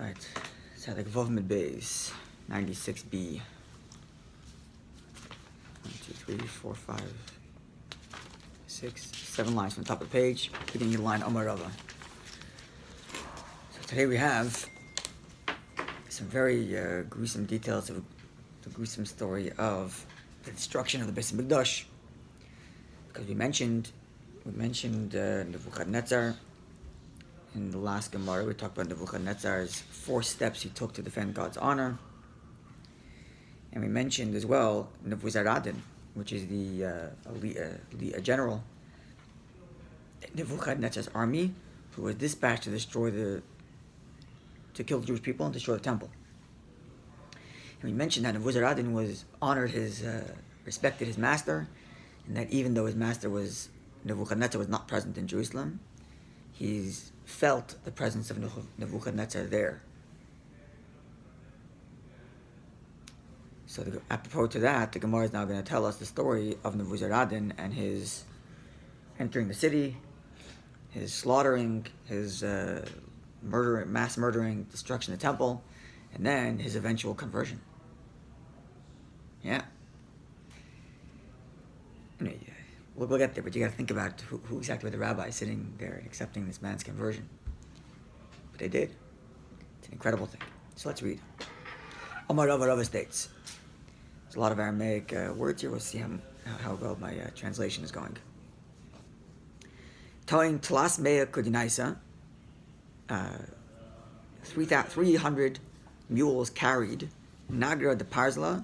Right. So the Gvov base, 96b. 1, 2, 3, 4, 5, 6, 7 lines from the top of the page, beginning of the line Amar Rava. So today we have some very gruesome details of the gruesome story of the destruction of the Beis Hamikdash. Because we mentioned Nebuchadnezzar in the last Gemara. We talked about Nebuchadnezzar's 4 steps he took to defend God's honor. And we mentioned as well Nebuzaradan, which is the general Nebuchadnezzar's army, who was dispatched to kill the Jewish people and destroy the temple. And we mentioned that Nebuzaradan respected his master, and that even though his master Nebuchadnezzar was not present in Jerusalem, he's felt the presence of Nebuchadnezzar there. So apropos to that, the Gemara is now going to tell us the story of Nebuzaradan and his entering the city, his slaughtering, his mass murdering, destruction of the temple, and then his eventual conversion. Yeah. We'll get there, but you got to think about who exactly were the rabbis sitting there accepting this man's conversion. But they did. It's an incredible thing. So let's read. Amar Rava states. There's a lot of Aramaic words here. We'll see how well my translation is going. Telling Tlas Mea Kudinaisa, 300 mules carried Nagra de Parzla,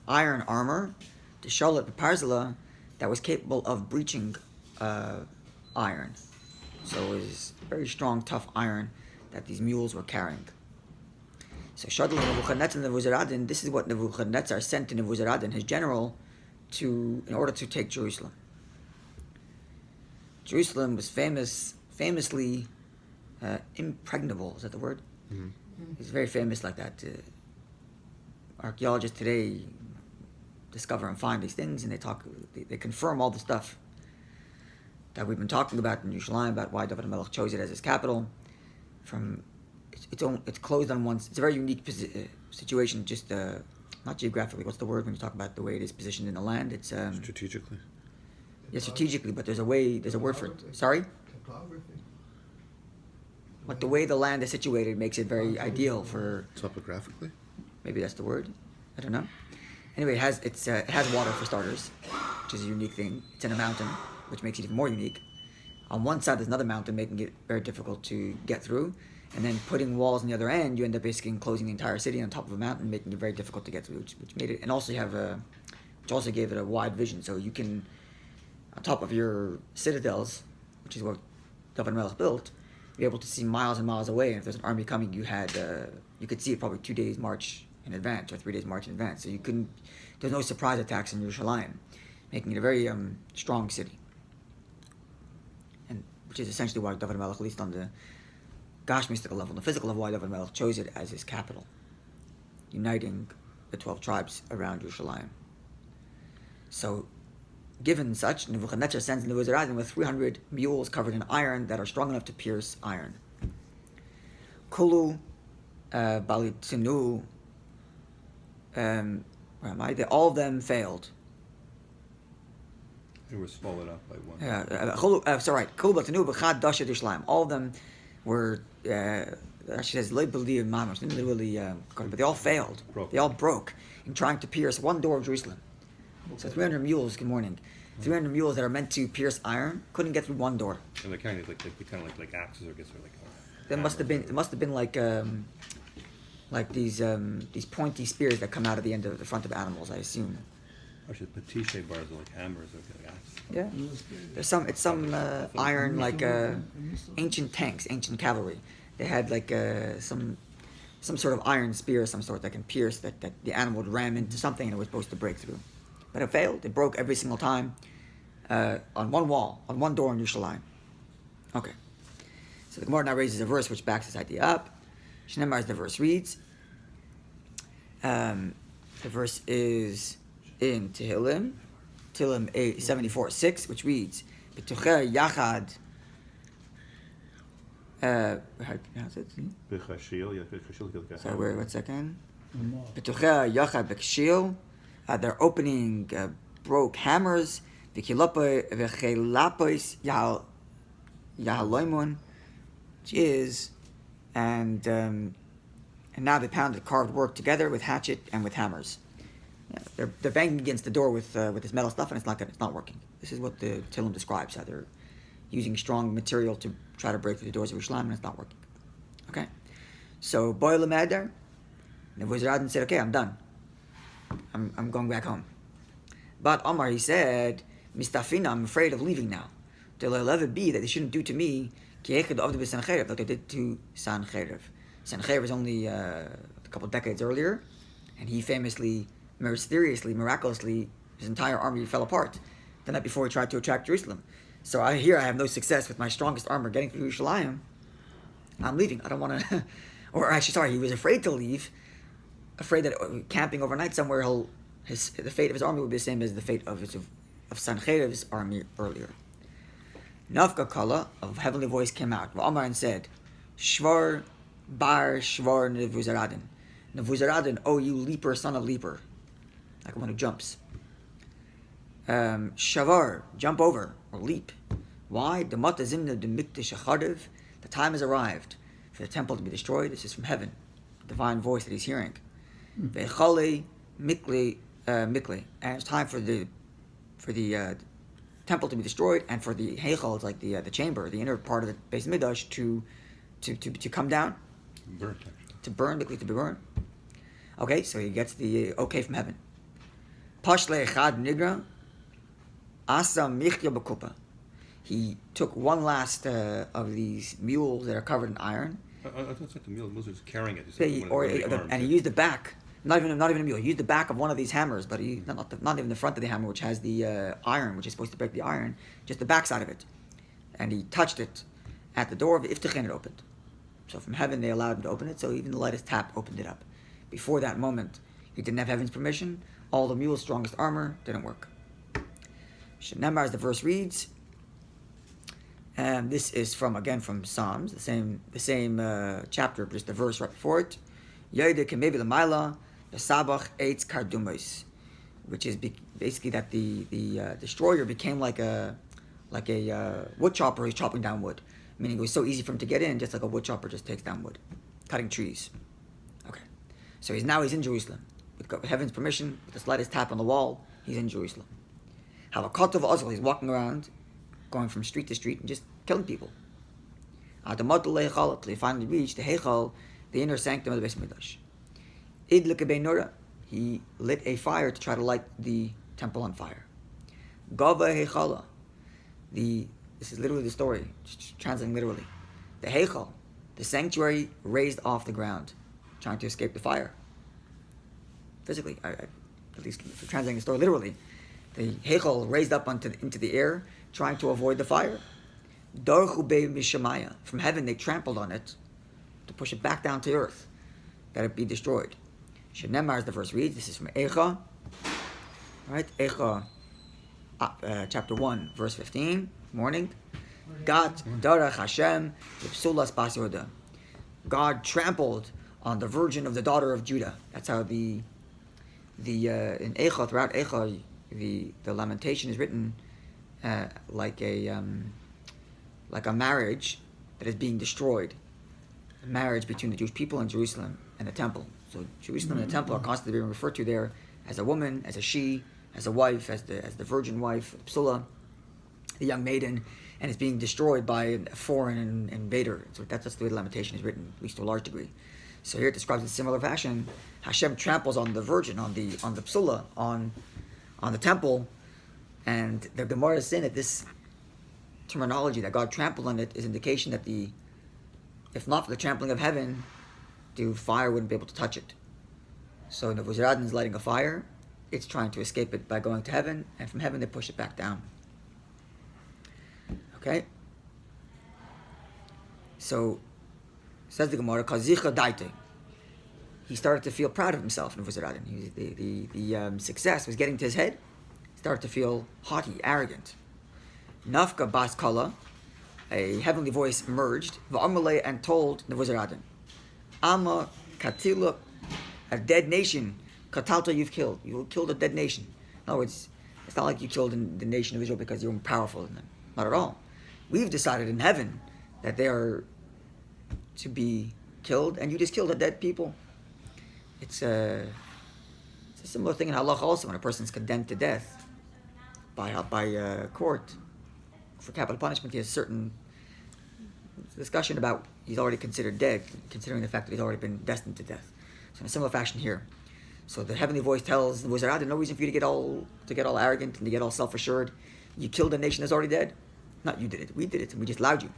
iron armor, the Charlotte de Parzla that was capable of breaching iron. So it was very strong, tough iron that these mules were carrying. So Shadla Nebuchadnezzar and Nebuchadnezzar, this is what Nebuchadnezzar sent to Nebuchadnezzar, his general, in order to take Jerusalem. Jerusalem was famously impregnable. Is that the word? Mm-hmm. It's very famous like that. Archaeologists today discover and find these things, and they confirm all the stuff that we've been talking about in Yerushalayim, about why David HaMelech chose it as his capital. It's closed on one. It's a very unique situation. Just not geographically. What's the word when you talk about the way it is positioned in the land? It's strategically. Yeah, strategically. But there's a word for it. Sorry. Topography. But the way the land is situated makes it very ideal for. Topographically. Maybe that's the word. I don't know. Anyway, it has water for starters, which is a unique thing. It's in a mountain, which makes it even more unique. On one side, there's another mountain, making it very difficult to get through. And then putting walls on the other end, you end up basically enclosing the entire city on top of a mountain, making it very difficult to get through, which made it, and also which also gave it a wide vision. So you can, on top of your citadels, which is what David HaMelech built, be able to see miles and miles away. And if there's an army coming, you could see it probably 2 days march in advance or 3 days march in advance. So there's no surprise attacks in Yerushalayim, making it a very strong city. And which is essentially why David HaMelech, at least on the Gash mystical level, the physical level, why David HaMelech chose it as his capital, uniting the 12 tribes around Yerushalayim. So, given such, Nebuchadnezzar sends Nebuzaradan with 300 mules covered in iron that are strong enough to pierce iron. Kulu, Balitinu, where am I? All of them failed. It was swallowed up by one. Kulu Balitinu, B'chad Dasha Dishlam. All of them were, she says, but they all failed. They all broke in trying to pierce one door of Jerusalem. So 300 mules, good morning. 300 mules that are meant to pierce iron couldn't get through one door. And they're kind of like axes, or I guess, or like. It must have been like these pointy spears that come out of the end of the front of animals, I assume. Or should patishe bars are like hammers or like axes. Yeah. It's some iron, like ancient tanks, ancient cavalry. They had like some sort of iron spear of some sort that can pierce, that the animal would ram into something and it was supposed to break through. But it failed. It broke every single time on one wall, on one door in Yerushalayim. Okay. So the Gemara now raises a verse which backs this idea up. Shneimar, as the verse reads. The verse is in Tehillim 74:6, which reads, "B'tuchei yachad How do you pronounce it? Sorry, one second. Betuchea yachad bekshil. They're opening broke hammers. V'chelapos yahaloimun, which is, and now they pounded carved work together with hatchet and with hammers. Yeah, they're banging against the door with this metal stuff, and it's not working. This is what the Talmud describes, how they're using strong material to try to break through the doors of Yerushalayim, and it's not working. Okay, so Boy Lemeder, Nebuchadnezzar said, "Okay, I'm done. I'm going back home." But Omar, he said, "Mistafina, I'm afraid of leaving now. They'll let it be that they shouldn't do to me like they did to Sanhedrin. Sanhedrin was only a couple decades earlier, and he famously, mysteriously, miraculously, his entire army fell apart the night before he tried to attack Jerusalem. So I have no success with my strongest armor getting through Yerushalayim. I'm leaving. I don't want to." Or actually, sorry, he was afraid to leave, afraid that camping overnight somewhere, the fate of his army would be the same as the fate of Sanhedrin's army earlier. Nafka Kala, a heavenly voice came out, Amar, and said, "Shvar bar shvar Nebuchadnezzar. Nebuchadnezzar, oh you leaper, son of leaper," like one who jumps. Shavar, jump over or leap. Why? The time has arrived for the temple to be destroyed. This is from heaven, divine voice that he's hearing. Ve'chale mikli, and it's time for the temple to be destroyed, and for the heichal, it's like the chamber, the inner part of the Beis Midrash, to come down, Burnt, to burn, to be burned. Okay, so he gets the okay from heaven. Pashle echad nigra, asa michya b'kupa. He took one last of these mules that are covered in iron. I thought it's like the mule. Moses was carrying it. And he used the back. Not even a mule. He used the back of one of these hammers, but not even the front of the hammer, which has the iron, which is supposed to break the iron, just the back side of it. And he touched it at the door of Iftichen, it opened. So from heaven they allowed him to open it, so even the lightest tap opened it up. Before that moment, he didn't have heaven's permission. All the mule's strongest armor didn't work. Shenemar, as the verse reads, and this is from Psalms, the same chapter, but just the verse right before it. Yoide kemevi l'mayla, v'sabach eitz kardumos, which is basically that the destroyer became like a wood chopper who's chopping down wood, meaning it was so easy for him to get in, just like a wood chopper just takes down wood, cutting trees. Okay, so he's in Jerusalem with heaven's permission, with the slightest tap on the wall, he's in Jerusalem. Havakotov Ozil, he's walking around, going from street to street and just killing people. Till he finally reached the Heichal, the inner sanctum of the Beis Midrash. Id l'kebei nora, he lit a fire to try to light the temple on fire. Gava Heichala, this is literally the story, translating literally. The Heichal, the sanctuary, raised off the ground, trying to escape the fire. Physically, at least for translating the story literally. The Heichal raised up into the air, trying to avoid the fire. Darchu be mishamaya, from heaven they trampled on it to push it back down to earth, that it be destroyed. Shenemar, as the verse reads, this is from Eicha, right? Eicha, chapter 1, verse 15, morning. Gat darach Hashem v'psulas bas Yehuda. God trampled on the virgin of the daughter of Judah. That's how in Eicha, throughout Eicha, the lamentation is written like a marriage that is being destroyed, a marriage between the Jewish people and Jerusalem and the temple. So Jerusalem and the temple are constantly being referred to there as a woman, as a she, as a wife, as the virgin wife, Psula, the young maiden, and it's being destroyed by a foreign invader. So that's the way the lamentation is written, at least to a large degree. So here it describes in similar fashion. Hashem tramples on the virgin, on the Psula, on the temple, and the Gemara is saying that this terminology that God trampled on it is indication that if not for the trampling of heaven, the fire wouldn't be able to touch it. So Nebuchadnezzar is lighting a fire, it's trying to escape it by going to heaven, and from heaven they push it back down. Okay? So, says the Gemara, Kazicha daite. He started to feel proud of himself, Nebuchadnezzar. The success was getting to his head. He started to feel haughty, arrogant. Nafka bas kala, a heavenly voice emerged, v'amalei, and told the Nebuchadnezzar, Amma Katila, a dead nation, Katalta, you've killed. You killed a dead nation. In other words, it's not like you killed the nation of Israel because you're more powerful than them. Not at all. We've decided in heaven that they are to be killed, and you just killed a dead people. It's a similar thing in halakha also, when a person is condemned to death by court for capital punishment. He has certain discussion about he's already considered dead, considering the fact that he's already been destined to death. So in a similar fashion here. So the heavenly voice tells the wizard, there's no reason for you to get all arrogant and to get all self-assured. You killed a nation that's already dead. Not you did it. We did it, and we just allowed you.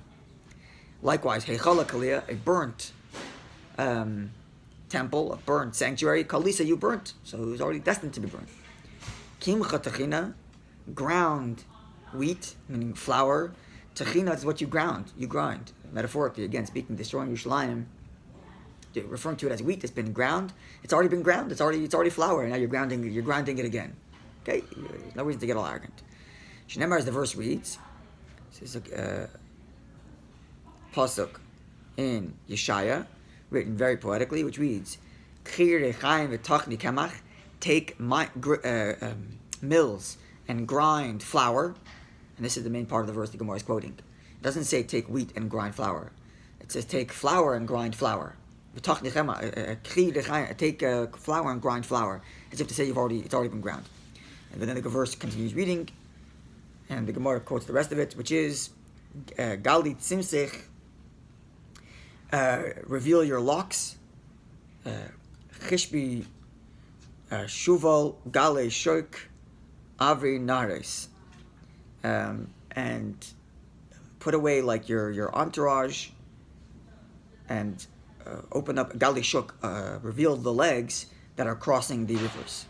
Likewise, Heichal Kaliyah, a burnt temple, a burnt sanctuary. Kalisa, you burnt. So it was already destined to be burnt. Kimcha Tachina, ground wheat, meaning flour. Tachina is what you ground. You grind. Metaphorically, again, speaking, destroying Yerushalayim, referring to it as wheat that's been ground. It's already been ground. It's already flour, and now you're grinding it again. Okay? There's no reason to get all arrogant. Shnemar, as the verse reads, this is a pasuk in Yeshaya, written very poetically, which reads, take mills and grind flour. And this is the main part of the verse the Gemara is quoting. It doesn't say take wheat and grind flour. It says take flour and grind flour. Take flour and grind flour, as if to say it's already been ground. And then the verse continues reading, and the Gemara quotes the rest of it, which is Gali Tzimsech, reveal your locks, Chishbi Shuval Gale Shoik Avri Nares, and put away like your entourage, and open up Gali Shuk, reveal the legs that are crossing the rivers.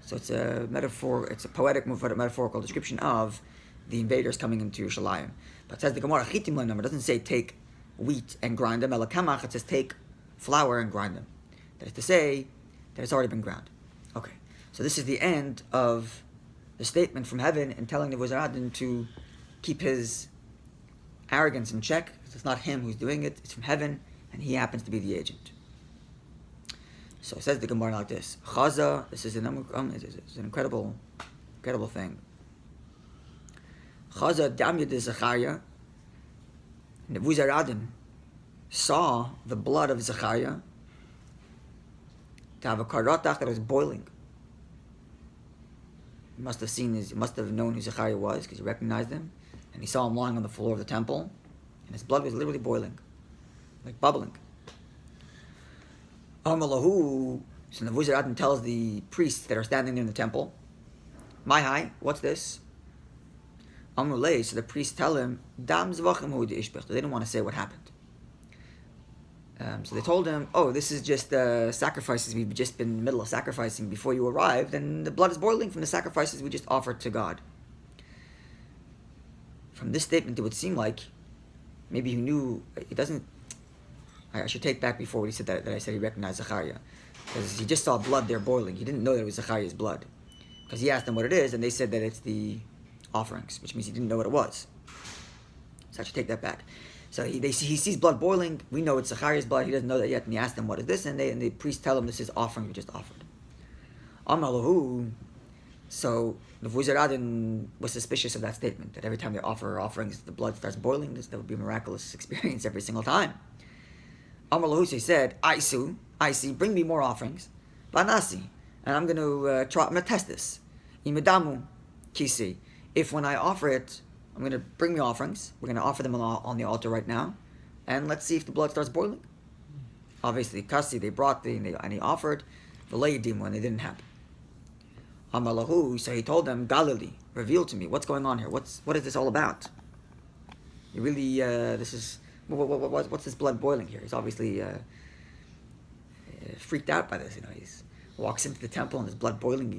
So it's a metaphor. It's a poetic, metaphorical description of the invaders coming into Yerushalayim. But it says the Gemara Chitim Le'nam. It doesn't say take wheat and grind them. Elakamach. It says take flour and grind them. That is to say that it's already been ground. Okay. So this is the end of the statement from heaven and telling the Nebuchadnezzar to keep his arrogance in check. It's not him who's doing it. It's from heaven, and he happens to be the agent. So it says the Gemara like this: Chaza. This is an incredible thing. Chaza damya de Zechariah. Nebuchadnezzar saw the blood of Zechariah to have a karatach that was boiling. He must have known who Zechariah was, because he recognized him, and he saw him lying on the floor of the temple, and his blood was literally boiling, like bubbling. Amalahu, so Nebuchadnezzar tells the priests that are standing there in the temple, Mahai, what's this? Amrulay, so the priests tell him, Dam zvachim hu ishbech. They didn't want to say what happened. So they told him, this is just sacrifices we've just been in the middle of sacrificing before you arrived, and the blood is boiling from the sacrifices we just offered to God. From this statement, it would seem like maybe he knew. It doesn't. I should take back before what he said that I said he recognized Zechariah, because he just saw blood there boiling. He didn't know that it was Zechariah's blood, because he asked them what it is, and they said that it's the offerings, which means he didn't know what it was. So I should take that back. So he sees blood boiling. We know it's Zechariah's blood. He doesn't know that yet, and he asked them what is this, and the priests tell him this is offering we just offered. Amalahu. So the Nebuchadnezzar was suspicious of that statement, that every time they offer offerings, the blood starts boiling. That would be a miraculous experience every single time. Amar Lahusay said, I see, bring me more offerings. Vanasi, and I'm going to test this. Imidamu kisi. If when I offer it, I'm going to bring me offerings. We're going to offer them on the altar right now, and let's see if the blood starts boiling. Obviously, kasi, they brought and he offered. V'leidimu, and it didn't happen. Amar Lahu, so he told them, Galilee, reveal to me what's going on here. What is this all about? You really, this is. What's this blood boiling here? He's obviously freaked out by this. He walks into the temple and there's blood boiling.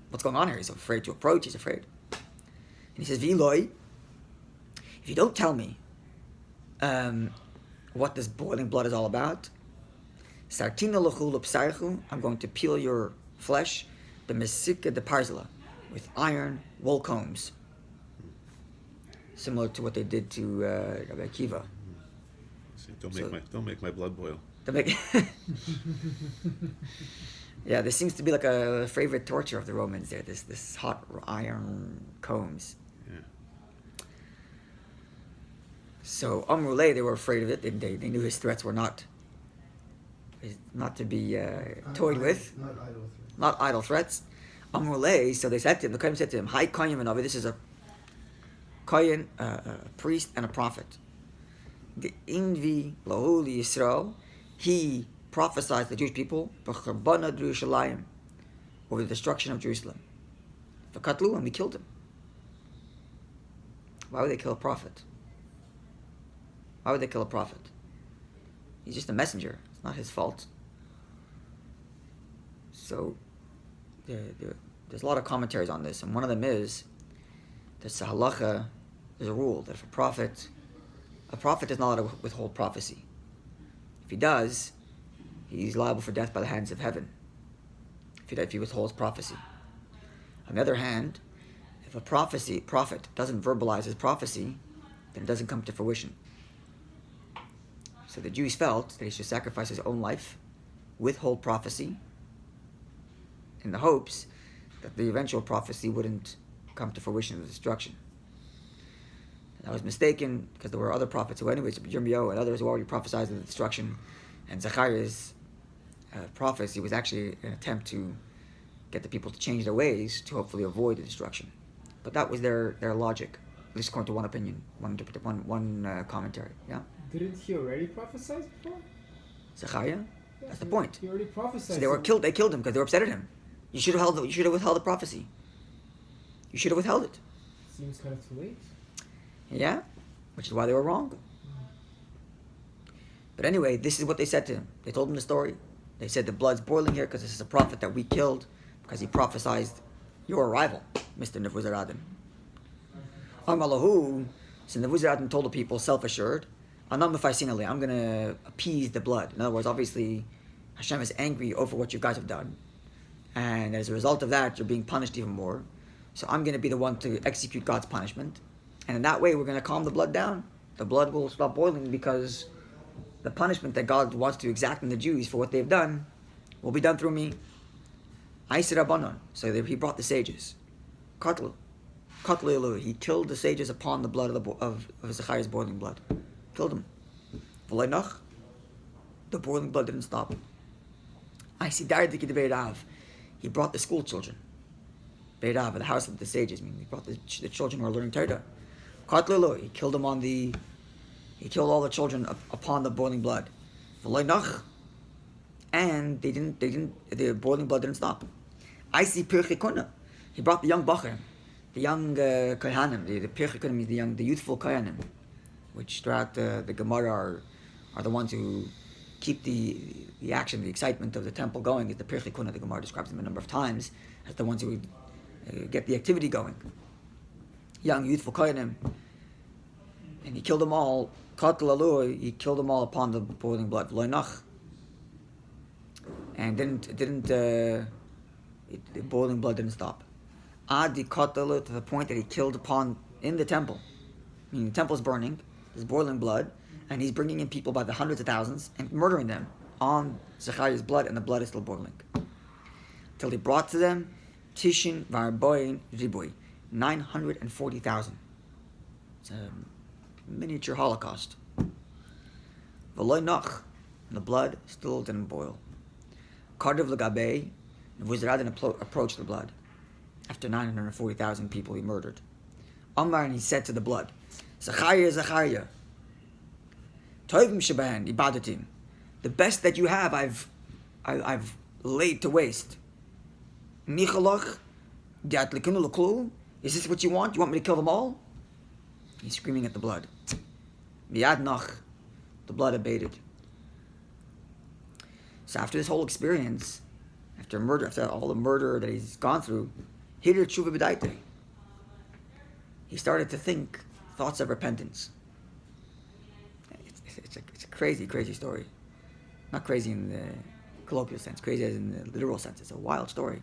What's going on here? He's afraid to approach. He's afraid. And he says, V'loi, if you don't tell me what this boiling blood is all about, Sartina l'chul l'psarchu, I'm going to peel your flesh, the mesika de parzela, with iron wool combs. similar to what they did to Rabbi Akiva. See, don't make my blood boil. Yeah, this seems to be like a favorite torture of the Romans there, this hot iron combs. Yeah. So Amrulay, they were afraid of it. They knew his threats were not to be toyed with. Not idle threats. Amrulay, so they said to him, the Kohen said to him, Hi Kohen and Avi, this is a Kohen, a priest and a prophet. The Invi Lahuli Yisrael, he prophesied to the Jewish people over the destruction of Jerusalem. V'katlu, and we killed him. Why would they kill a prophet? Why would they kill a prophet? He's just a messenger. It's not his fault. So there's a lot of commentaries on this, and one of them is there's a halacha, there's a rule that if a prophet is not allowed to withhold prophecy. If he does, he's liable for death by the hands of heaven if he withholds prophecy. On the other hand, if a prophet doesn't verbalize his prophecy, then it doesn't come to fruition. So the Jews felt that he should sacrifice his own life, withhold prophecy, in the hopes that the eventual prophecy wouldn't come to fruition of destruction. And I was mistaken, because there were other prophets who anyways, Yirmiyahu and others who already prophesied the destruction, and Zechariah's prophecy was actually an attempt to get the people to change their ways to hopefully avoid the destruction. But that was their logic, at least according to one opinion, one commentary. Yeah. Didn't he already prophesy before? Zechariah? Yeah, that's the point. He already prophesied. So they were killed. They killed him because they were upset at him. You should have withheld the prophecy. You should have withheld it. Seems kind of too late. Yeah, which is why they were wrong. But anyway, this is what they said to him. They told him the story. They said the blood's boiling here because this is a prophet that we killed because he prophesied your arrival, Mr. Nebuchadnezzar. Amalahu, so Nebuchadnezzar told the people, self-assured, I'm going to appease the blood. In other words, obviously, Hashem is angry over what you guys have done. And as a result of that, you're being punished even more. So I'm going to be the one to execute God's punishment. And in that way, we're going to calm the blood down. The blood will stop boiling because the punishment that God wants to exact on the Jews for what they've done will be done through me. So he brought the sages. Katlu Elu. He killed the sages upon the blood of Zechariah's boiling blood. Killed him. The boiling blood didn't stop. He brought the school children. Beirav, the house of the sages. I mean, he brought the children who are learning Torah. Katlu Elu. He killed them He killed all the children upon the boiling blood. And the boiling blood didn't stop. Perek Chelek. He brought the young Bachar, the young Kohanim. The Perek Chelek means the youthful Kohanim, which throughout the Gemara are the ones who keep the action, the excitement of the temple going. The Perek Chelek, the Gemara describes them a number of times as the ones who get the activity going. Young, youthful Kohanim. And he killed them all. He killed them all upon the boiling blood. And the boiling blood didn't stop. To the point that he killed in the temple. Meaning the temple is burning, there's boiling blood, and he's bringing in people by the hundreds of thousands and murdering them on Zechariah's blood, and the blood is still boiling. Till he brought to them Tishin Varboin Ribui, 940,000. It's a miniature Holocaust. V'loy noch, and the blood still didn't boil. Kardiv Lagabe, Nebuchadnezzar approached the blood. After 940,000 people he murdered. Amar, and he said to the blood, Zechariah, Tovim Shebahan, Ibadatim, the best that you have I've laid to waste. Michalach, Diatlikunu Laklu, is this what you want? You want me to kill them all? He's screaming at the blood. Miyad nach, the blood abated. So after this whole experience, after all the murder that he's gone through, he started to think thoughts of repentance. It's a crazy, crazy story. Not crazy in the colloquial sense, crazy as in the literal sense. It's a wild story.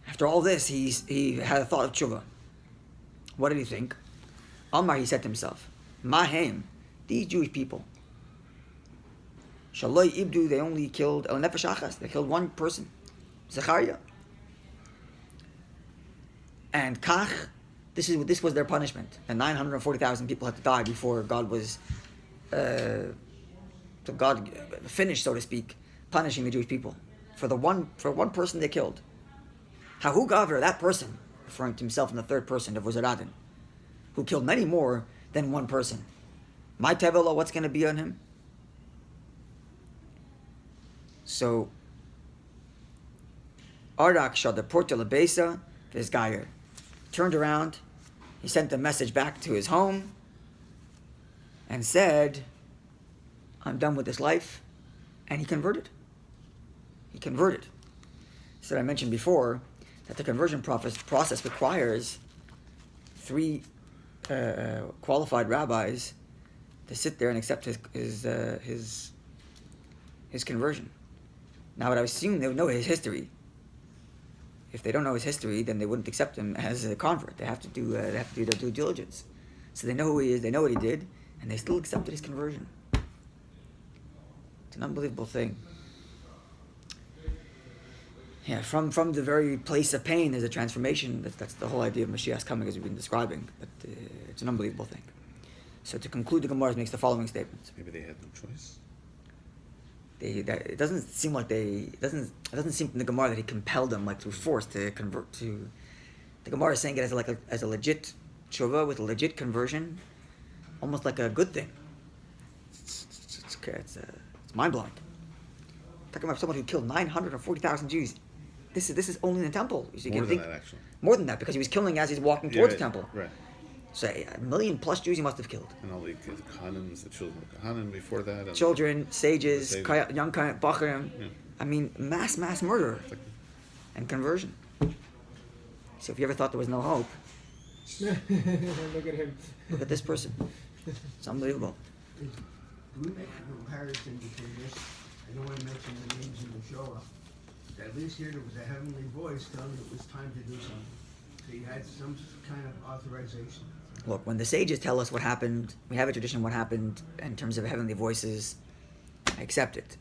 After all this, he had a thought of tshuva. What did he think? Amar, he said to himself, Mahem, these Jewish people, Shaloi Ibdu, they only killed El Nefesh Achas, they killed one person, Zechariah. And Kach, this was their punishment. And 940,000 people had to die before God was, God finished, so to speak, punishing the Jewish people for one person they killed. Hahu Gavra, that person, referring to himself in the third person of Uzaradin, who killed many more than one person. My Tevela, what's going to be on him? So, Arak Shada Porta Labesa, this guy turned around, he sent a message back to his home and said, I'm done with this life. And he converted. So I mentioned before that the conversion process requires 3 qualified rabbis to sit there and accept his conversion. Now, what I assume they would know his history. If they don't know his history, then they wouldn't accept him as a convert. They have to do their due diligence. So they know who he is, they know what he did, and they still accepted his conversion. It's an unbelievable thing. Yeah, from the very place of pain, there's a transformation. That's the whole idea of Mashiach's coming, as we've been describing. But it's an unbelievable thing. So to conclude, the Gemara makes the following statement. Maybe they had no choice. It doesn't seem from the Gemara that he compelled them like through force to convert to. The Gemara is saying it as a legit tshuva with a legit conversion, almost like a good thing. It's mind blowing. Talking about someone who killed 940,000 Jews. This is only in the temple. So you More can than think, that, actually. More than that, because he was killing as he's walking towards the temple. Right. So 1 million plus Jews he must have killed. And all the Kahananim, the children of Kahanim before that. And Children, sages, young Bacharim. Yeah. I mean, mass murder and conversion. So if you ever thought there was no hope, Look at him. look at this person. It's unbelievable. Do we make a comparison between this? I don't want to mention the names in the Shoah. But at least here there was a heavenly voice telling it was time to do something. So you had some kind of authorization. Look, when the sages tell us what happened, we have a tradition of what happened in terms of heavenly voices. I accept it.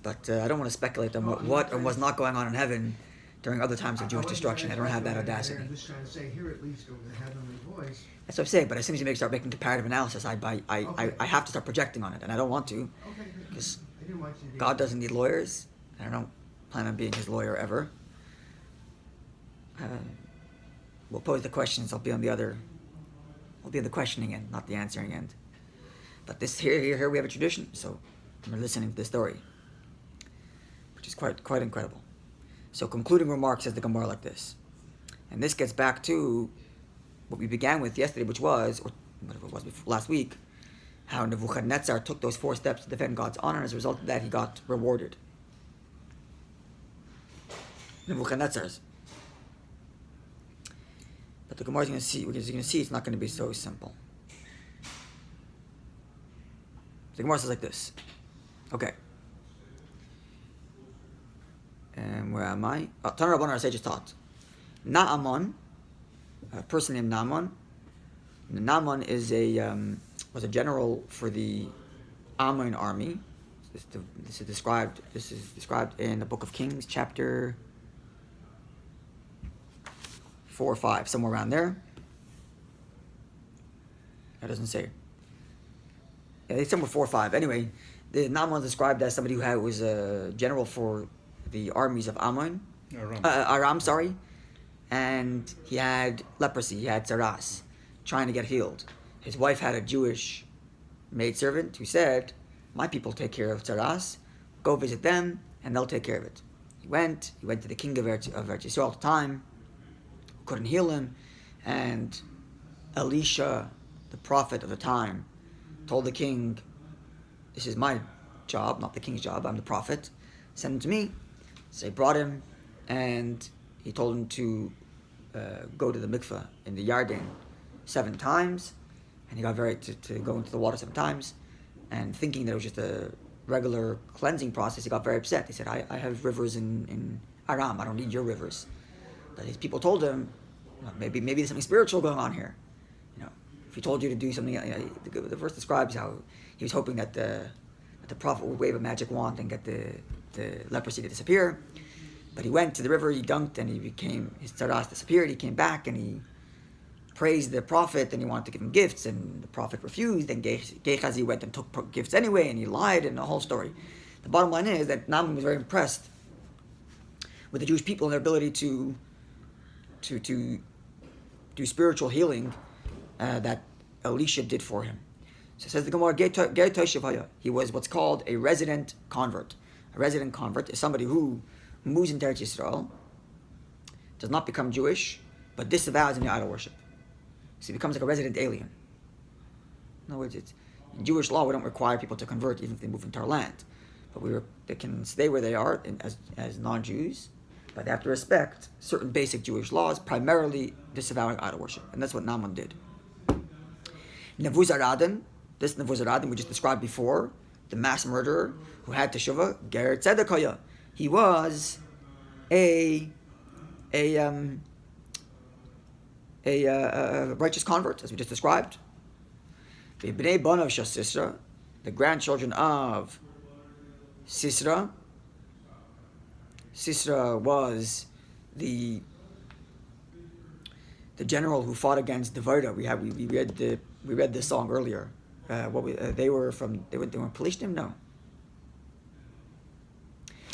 But I don't want to speculate on what or was not going on in heaven during other times of Jewish destruction. I don't have that audacity. I'm just trying to say here at least there was a heavenly voice. That's what I'm saying, but as soon as you start making comparative analysis, I have to start projecting on it, and I don't want to, Okay, because I didn't want you to. God doesn't need lawyers, and I don't plan on being his lawyer ever. We'll pose the questions, I'll be on the questioning end, not the answering end. But this here we have a tradition, so we're listening to the story, which is quite incredible. So concluding remarks says the Gemara like this, and this gets back to what we began with yesterday, which was, or whatever it was before, last week, how Nebuchadnezzar took those 4 steps to defend God's honor, and as a result of that, he got rewarded. Nebuchadnezzar's. But the Gemara is going to see, we're going to see it's not going to be so simple. The Gemara says like this. Okay. And where am I? Tanur Rabbanan, our sages taught. Naaman, a person named Naaman. Naaman is was a general for the Ammon army. This is described in the Book of Kings, chapter 4 or 5, somewhere around there. That doesn't say. Yeah, it's somewhere 4 or 5. Anyway, the Naaman is described as somebody who was a general for the armies of Aram, sorry. And he had leprosy, he had tsaras, trying to get healed. His wife had a Jewish maidservant who said, my people take care of tsaras, go visit them, and they'll take care of it. He went to the king of Eretz Yisrael at the time, couldn't heal him, and Elisha, the prophet of the time, told the king, this is my job, not the king's job, I'm the prophet, send him to me. So he brought him, and he told him to go to the mikveh in the Yarden 7 times, and he got to go into the water 7 times, and thinking that it was just a regular cleansing process, he got very upset. He said, I have rivers in Aram, I don't need your rivers. But his people told him, maybe there's something spiritual going on here. If he told you to do something, the verse describes how he was hoping that the prophet would wave a magic wand and get the leprosy to disappear. But he went to the river, he dunked, and his tzaras disappeared. He came back and he praised the prophet, and he wanted to give him gifts, and the prophet refused. And Gehazi went and took gifts anyway, and he lied, and the whole story. The bottom line is that Naaman was very impressed with the Jewish people and their ability to do spiritual healing that Elisha did for him. So it says the Gemara, he was what's called a resident convert. A resident convert is somebody who moves into Eretz Yisrael, does not become Jewish, but disavows any idol worship. So he becomes like a resident alien. In other words, in Jewish law, we don't require people to convert even if they move into our land. But they can stay where they are as non-Jews, but they have to respect certain basic Jewish laws, primarily disavowing idol worship. And that's what Naaman did. Nebuzaradan, this Nebuzaradan we just described before, the mass murderer who had teshuvah, ger tzedakaya. He was a righteous convert, as we just described. The bnei banav shel Sisra, the grandchildren of Sisra. Sisra was the general who fought against Devorah. We read this song earlier. They were Pelishtim? No.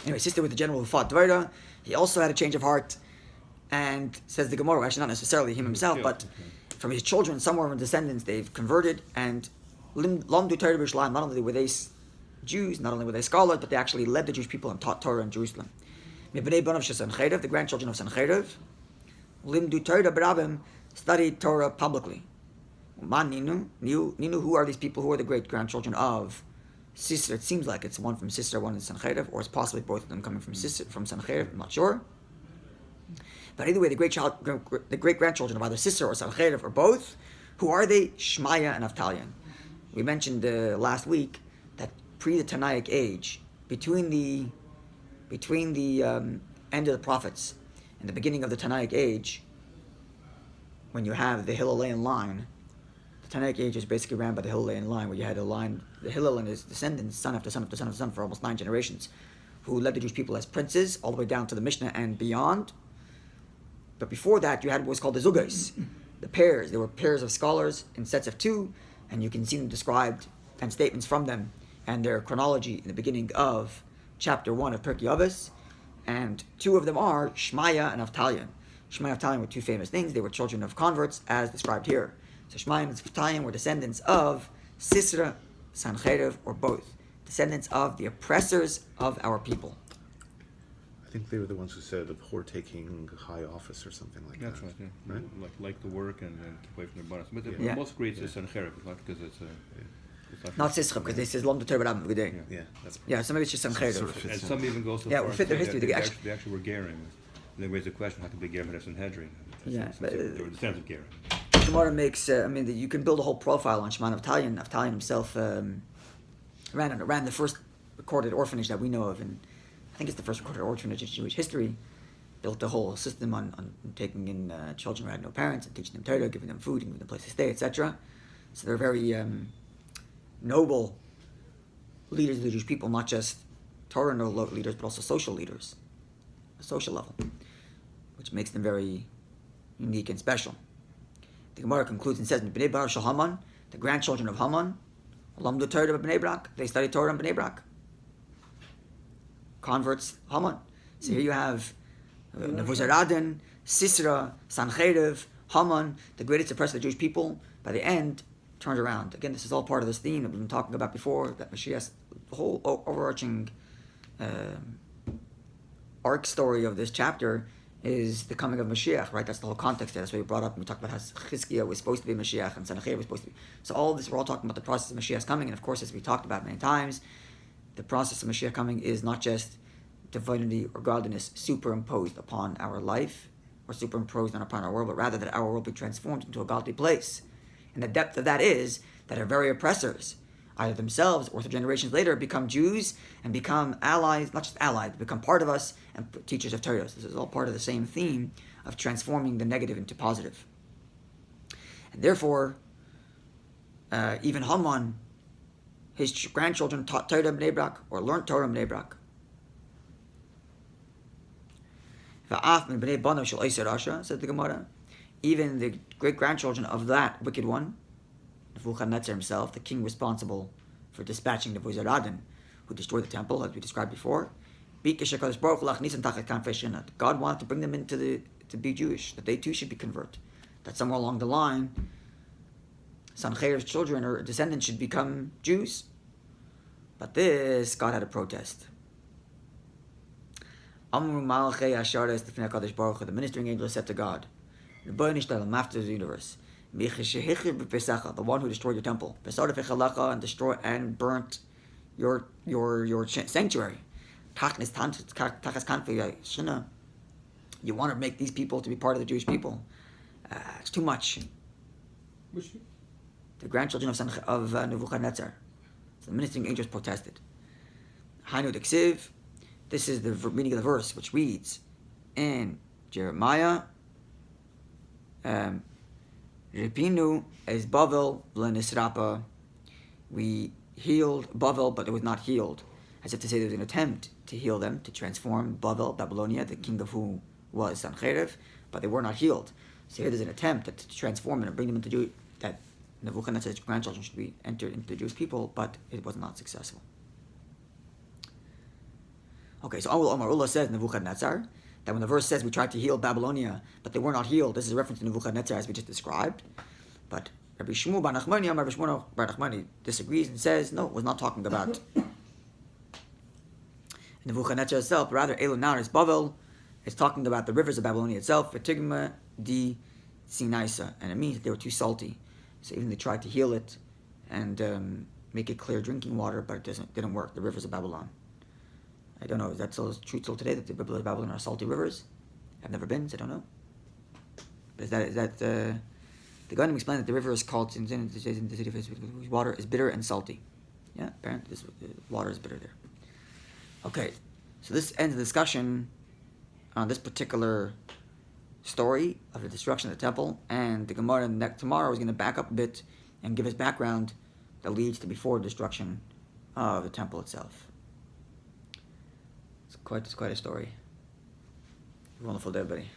Anyway, Sisra was the general who fought Devorah. He also had a change of heart, and says the Gemara, actually not necessarily him himself, but from his children, somewhere from descendants, they've converted, and Lamdu Torah b'Yerushalayim, not only were they Jews, not only were they scholars, but they actually led the Jewish people and taught Torah in Jerusalem. Mibnei banav shel Sanhedrin, the grandchildren of Sanhedrin, Limdu Torah b'Rabim, studied Torah publicly. Man Ninu, who are these people? Who are the great grandchildren of Sisra? It seems like it's one from Sisra, one in Sanhedrin, or it's possibly both of them coming from Sanhedrin. I'm not sure. But either way, the great grandchildren of either Sisra or Sanhedrin or both. Who are they? Shmaya and Avtalion. We mentioned last week that pre the Tanaic age, between the end of the prophets and the beginning of the Tanaic age, when you have the Hillelian line, the Tanaic age is basically ran by the Hillelian line, where you had a line, the Hillel and his descendants, son after son after son after son, for almost 9 generations, who led the Jewish people as princes, all the way down to the Mishnah and beyond. But before that, you had what was called the Zugais, the pairs. There were pairs of scholars in sets of 2, and you can see them described and statements from them and their chronology in the beginning of chapter 1 of Perek Chelek, and 2 of them are Shmaya and Avtalion. Shmaya and Avtalion were 2 famous things. They were children of converts, as described here. So Shmaya and Avtalion were descendants of Sisra, Sanhedrin, or both. Descendants of the oppressors of our people. I think they were the ones who said abhor taking high office or something like That's that. right, yeah. Right? Like the work and keep away from the bonus. But Yeah. most greats is Sanhedrin, not because it's Not Sisra, because this is Lom the Torah B'Rabim G'day. Yeah, that's Yeah, some of it's just Sanhedrin. Sort of fits And in. some even go so Yeah, far we as fit their saying history. that They they actually were Gerim. And they raise the question, how can they be Gerim of Sanhedrin? Yeah, Since but, they were descendants of Gerim. Gemara makes, you can build a whole profile on Shimon Avtalion. Avtalion himself ran the first recorded orphanage that we know of, and I think it's the first recorded orphanage in Jewish history. Built a whole system on taking in children who had no parents and teaching them Torah, giving them food, giving them a place to stay, etc. So they're very noble leaders of the Jewish people, not just Torah leaders, but also social leaders, a social level, which makes them very unique and special. The Gemara concludes and says, "Bnei Bar Shel Haman, the grandchildren of Haman, Lamdu Torah b'Bnei Brak, they studied Torah in Bnei Brak. Converts Haman. So here you have Nebuzaradan, Sisra, Sanhedrin, Haman, the greatest oppressor of the Jewish people. By the end, turned around. Again, this is all part of this theme that we've been talking about before. That Mashiach, the whole overarching arc story of this chapter is the coming of Mashiach, right? That's the whole context there. That's what we brought up. We talked about how Chizkiah was supposed to be Mashiach and Sanhedrin was supposed to be. So all of this, we're all talking about the process of Mashiach's coming. And of course, as we talked about many times, the process of Mashiach coming is not just divinity or godliness superimposed upon our life or superimposed upon our world, but rather that our world be transformed into a godly place. And the depth of that is that our very oppressors, either themselves or 3 generations later, become Jews and become allies, not just allies, become part of us and teachers of Torah. So this is all part of the same theme of transforming the negative into positive. And therefore, even Haman, his grandchildren taught Torah Bnei Brak, or learned Torah Bnei Brak. Says the Gemara, even the great-grandchildren of that wicked one, Nebuchadnezzar himself, the king responsible for dispatching the Nebuchadnezzar, who destroyed the temple, as we described before, God wanted to bring them to be Jewish, that they too should be convert. That somewhere along the line, Sanhedrin's children or descendants should become Jews. But this, God had a protest. The ministering angel said to God, the master of the universe, the one who destroyed your temple, and destroyed and burnt your sanctuary. You want to make these people to be part of the Jewish people. It's too much. Which? The grandchildren of Nebuchadnezzar. So the ministering angels protested. Hainu Diksiv. This is the meaning of the verse, which reads in Jeremiah, Repinu es Bavel v'lenisrapa. We healed Bavel, but it was not healed. As if to say there was an attempt to heal them, to transform Bavel, Babylonia, the king of who was Sanhedrin, but they were not healed. So here there's an attempt to transform them and bring them into Jew, that Nebuchadnezzar's grandchildren should be entered into the Jewish people, but it was not successful. Okay, so Omar Ullah says Nebuchadnezzar, that when the verse says we tried to heal Babylonia, but they were not healed, this is a reference to Nebuchadnezzar as we just described. But Rabbi Shmuel Bar Nachmani disagrees and says, no, it was not talking about Nebuchadnezzar itself, but rather Elonar is Bavel. It's talking about the rivers of Babylonia itself, Vitigma di Sinaisa, and it means that they were too salty. So even they tried to heal it and make it clear drinking water, but it didn't work. The rivers of Babylon. I don't know. Is that still true till today that the rivers of Babylon are salty rivers? I've never been, so I don't know. But is that the Gaonim explained that the river is called in the city of whose water is bitter and salty. Yeah, apparently this water is bitter there. Okay, so this ends the discussion on this particular story of the destruction of the temple, and the Gemara tomorrow is going to back up a bit and give us background that leads to before destruction of the temple itself. It's quite a story. Wonderful day, everybody.